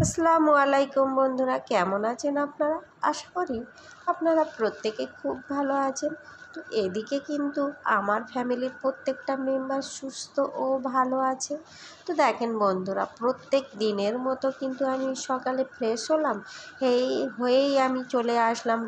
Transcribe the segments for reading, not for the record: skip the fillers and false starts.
আসসালামু আলাইকুম বন্ধুরা, কেমন আছেন আপনারা? আশা করি আপনারা প্রত্যেকে খুব ভালো আছেন। তো এদিকে কিন্তু আমার ফ্যামিলির প্রত্যেকটা মেম্বার সুস্থ ও ভালো আছে। তো দেখেন বন্ধুরা, প্রত্যেক দিনের মতো কিন্তু আমি সকালে ফ্রেশ হলাম, হয়েই আমি চলে আসলাম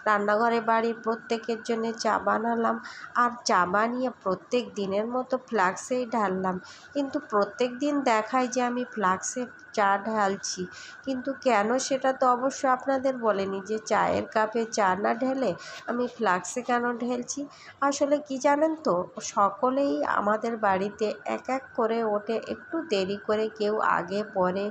রান্নাঘরে বাড়ির প্রত্যেকের জন্য চা বানালাম। আর চা বানিয়ে প্রত্যেক দিনের মতো ফ্লাক্সেই ঢাললাম। কিন্তু প্রত্যেক দিন দেখায় যে আমি ফ্লাক্সে চা ঢালছি, কিন্তু কেন সেটা তো অবশ্য আপনাদের বলেনি যে চায়ের কাপে চা না ঢেলে আমি ফ্লাক্সে কেন ঢেলছি। আসলে কি জানেন তো, সকলেই আমাদের বাড়িতে এক এক করে ওঠে, একটু দেরি করে, কেউ আগে পরে।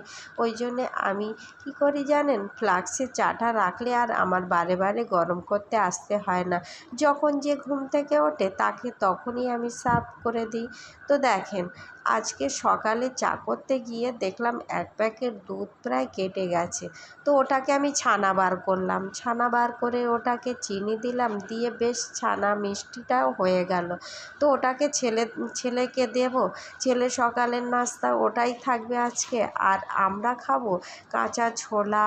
ওই জন্যে আমি কি করি জানেন, ফ্লাক্সে চাটা রাখলে আর আমার বারে বারে গরম করতে আসতে হয় না। যখন যে ঘুম থেকে ওঠে তাকে তখনই আমি সার্ভ করে দিই। তো দেখেন, আজকে সকালে চা করতে গিয়ে দেখলাম এক প্যাকেট দুধ প্রায় কেটে গেছে। তো ওটাকে আমি ছানা বার করলাম, ছানা বার করে ওটাকে চিনি দিলাম, দিয়ে বেশ ছানা মিষ্টিটাও হয়ে গেল। তো ওটাকে ছেলেকে দেব, ছেলে সকালের নাস্তা ওটাই থাকবে আজকে। আর আমরা খাবো কাঁচা ছোলা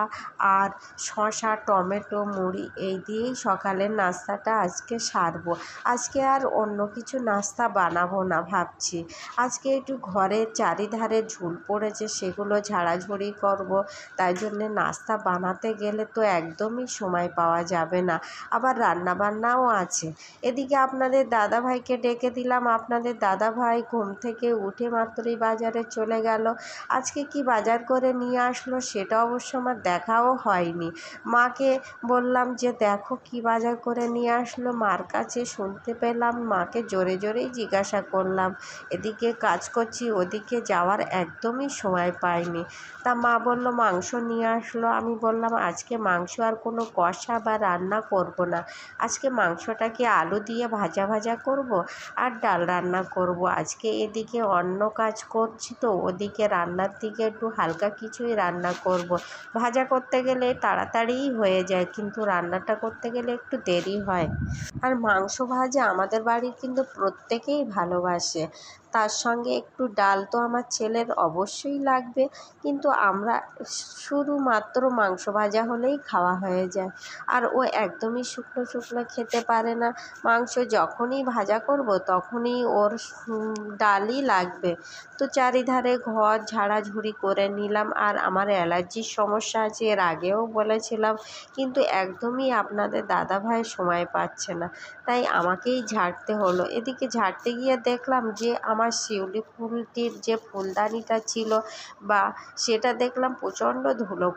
আর শসা, টমেটো, মুড়ি, এই দিয়েই সকালের নাস্তাটা আজকে সারবো। আজকে আর অন্য কিছু নাস্তা বানাবো না ভাবছি। আজকে একটু ঘরের চারিধারে ঝুল পড়েছে, সেগুলো ঝাড়াঝুড়ি করব। তাই জন্যে নাস্তা বানাতে গেলে তো একদমই সময় পাওয়া যাবে না, আবার রান্নাবান্নাও আছে। এদিকে আপনাদের দাদাভাইকে ডেকে দিলাম। আপনাদের দাদাভাই ঘুম থেকে উঠে মাত্রই বাজারে চলে গেল। আজকে কি বাজার করে নিয়ে আসলো সেটা অবশ্য আমার দেখাও হয়নি। মাকে বললাম যে দেখো কি বাজার করে নিয়ে আসলো, মার কাছে শুনতে পেলাম, মাকে জোরে জোরেই জিজ্ঞাসা করলাম। এদিকে কাজ করছি, ওদিকে যাওয়ার একদমই সময় পাইনি। তা মা বলল মাংস নিয়ে আসলো। আমি বললাম আজকে মাংস আর কোনো কষা বা রান্না করব না, আজকে মাংসটাকে আলু দিয়ে ভাজা ভাজা করব আর ডাল রান্না করব। আজকে এদিকে অন্য কাজ করছি, তো ওদিকে রান্নার দিকে একটু হালকা কিছুই রান্না করব। ভাজা করতে গেলে তাড়াতাড়িই হয়ে যায়, কিন্তু রান্নাটা করতে গেলে একটু দেরি হয়। আর মাংস ভাজা আমাদের বাড়ির কিন্তু প্রত্যেকেই ভালোবাসে। তার সঙ্গে একটু ডাল তো আমার ছেলের অবশ্যই লাগবে, কিন্তু আমরা শুধুমাত্র মাংস ভাজা হলেই খাওয়া হয়ে যায়। আর ও একদমই শুকনো শুকনো খেতে পারে না। মাংস যখনই ভাজা করব তখনই ওর ডালই লাগবে। তো চারিধারে ঘর ঝাড়াঝুড়ি করে নিলাম। আর আমার অ্যালার্জির সমস্যা আছে, এর আগেও বলেছিলাম, কিন্তু একদমই আপনাদের দাদাভাই সময় পাচ্ছে না, তাই আমাকেই ঝাড়তে হলো। এদিকে ঝাড়তে গিয়ে দেখলাম যে আমার শিউলি ফুলটির যে ফুলদানিটা ছিল বা সেটা দেখলাম প্রচণ্ড ঝুলো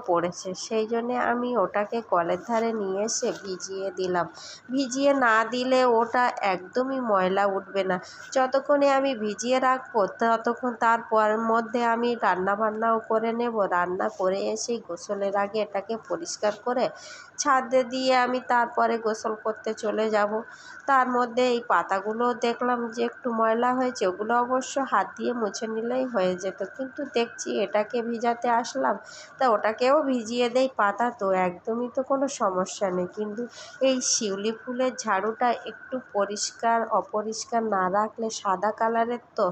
পড়েছে। সেই জন্যে আমি ওটাকে কলের ধারে নিয়ে এসে ভিজিয়ে দিলাম। ভিজিয়ে না দিলে ওটা একদমই ময়লা উঠবে না। যতক্ষণে আমি ভিজিয়ে রাখবো ততক্ষণ তারপর মধ্যে আমি রান্নাবান্নাও করে নেব। রান্না করে এসেই গোসলের আগে এটাকে পরিষ্কার করে ছাদে দিয়ে আমি তারপরে গোসল করতে চলে যাব। তার মধ্যে এই পাতাগুলো দেখলাম যে একটু ময়লা হয়েছে, ওগুলো অবশ্য হাত দিয়ে মুছে নিলেই হয়ে যেত, কিন্তু দেখছি এটাকে ভিজাতে আসলাম, তা ওটাকেও ভিজিয়ে দেই। পাতা তো একদমই তো কোনো সমস্যা নেই, কিন্তু এই শিউলি ফুলের ঝাড়ুটা একটু পরিষ্কার অপরিষ্কার না রাখলে সাদা কালারের তো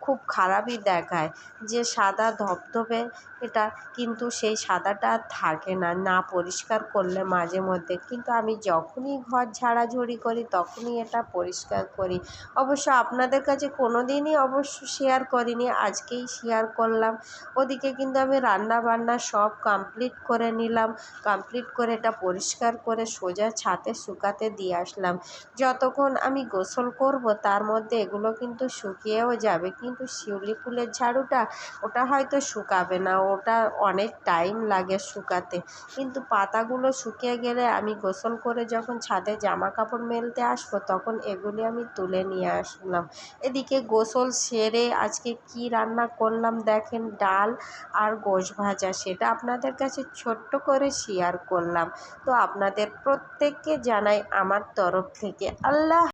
খুব খারাপই দেখায়, যে সাদা ধবধবে এটা, কিন্তু সেই সাদাটা আর থাকে না না পরিষ্কার করলে মাঝে মধ্যে। কিন্তু আমি যখনই ঘর ঝাড়াঝুড়ি করি তখনই এটা পরিষ্কার করি। অবশ্য আপনাদের কাছে কোনো দিনই অবশ্য শেয়ার করিনি, আজকেই শেয়ার করলাম। ওদিকে কিন্তু আমি রান্না বান্না সব কমপ্লিট করে নিলাম। কমপ্লিট করে এটা পরিষ্কার করে সোজা ছাদে শুকাতে দিয়ে আসলাম। যতক্ষণ আমি গোসল করব তার মধ্যে এগুলো কিন্তু শুকিয়েও যাবে, কিন্তু শিউলি ফুলের ঝাড়ুটা ওটা হয়তো শুকাবে না, ওটা অনেক টাইম লাগে শুকাতে। কিন্তু পাতাগুলো শুকিয়ে গেলে আমি গোসল করে যখন ছাদে জামা কাপড় মেলতে আসবো তখন এগুলি আমি তুলে নিয়ে আসলাম। এদিকে গোসল সেরে আজকে কি রান্না করলাম দেখেন, ডাল আর গোশ ভাজা, সেটা আপনাদের কাছে ছোট্ট করে শেয়ার করলাম। তো আপনাদের প্রত্যেককে জানাই আমার তরফ থেকে আল্লাহ।